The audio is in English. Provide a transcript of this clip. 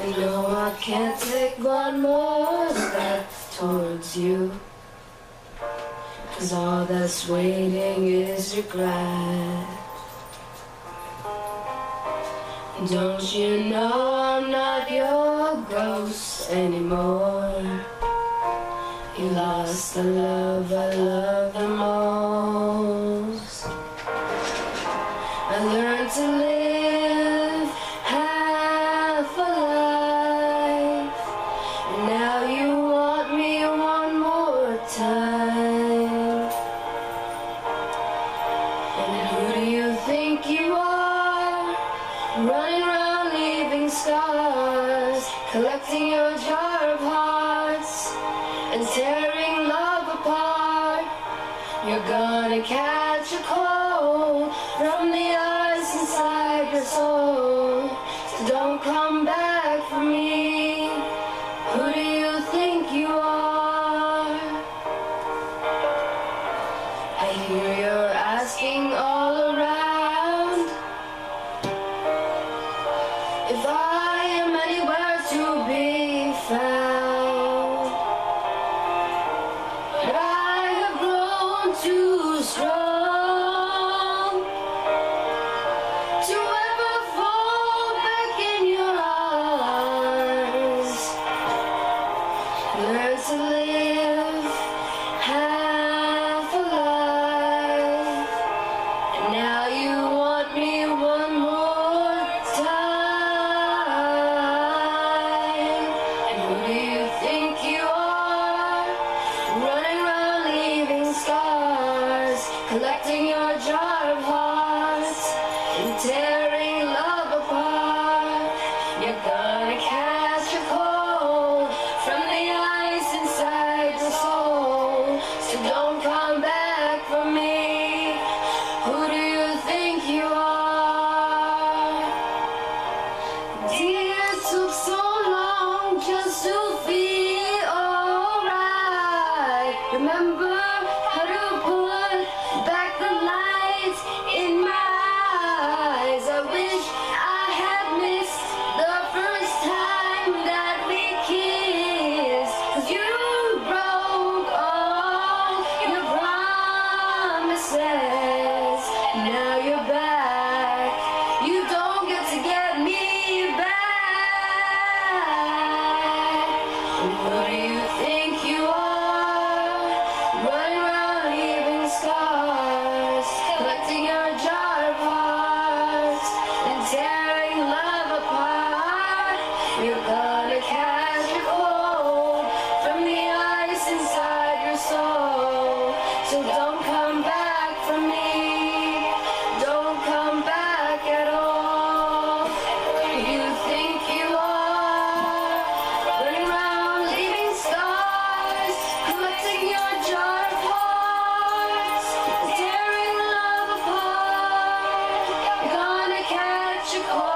And no, I can't take one more step towards you, 'cause all that's waiting is regret. Don't you know I'm not your ghost anymore? You lost the love I love the most. I learned to live half a life, and now you want me one more time. And who do you think you are? Running around leaving scars, collecting your jar of hearts and tearing love apart. You're gonna catch a cold from the ice inside your soul. So don't come back for me. Who do you think you are? I hear you're asking all around if I am anywhere to be found. But I have grown too strong to ever fall back in your arms. Learn to live half a life, and now you want me one more time. And who do you think you are? Running around leaving scars, collecting your jar of hearts and tearing love apart. You're gonna catch a cold from the ice inside your soul. So don't come back for me. Who do you think you are? Dear, it took so long just to feel alright. Remember how to put back the lights in my eyes. I wish I had missed the first time that we kissed, 'cause you broke all your promises. Now you're back. You don't get to get me back. Who do you think you are? Running around leaving scars, collecting your jar of hearts and tearing love apart. You're gonna catch a cold from the ice inside your soul. So don't come back from me. Don't come back at all. Who do you think you are? Running around leaving scars, collecting your jar of hearts, tearing love apart. You're gonna catch a cold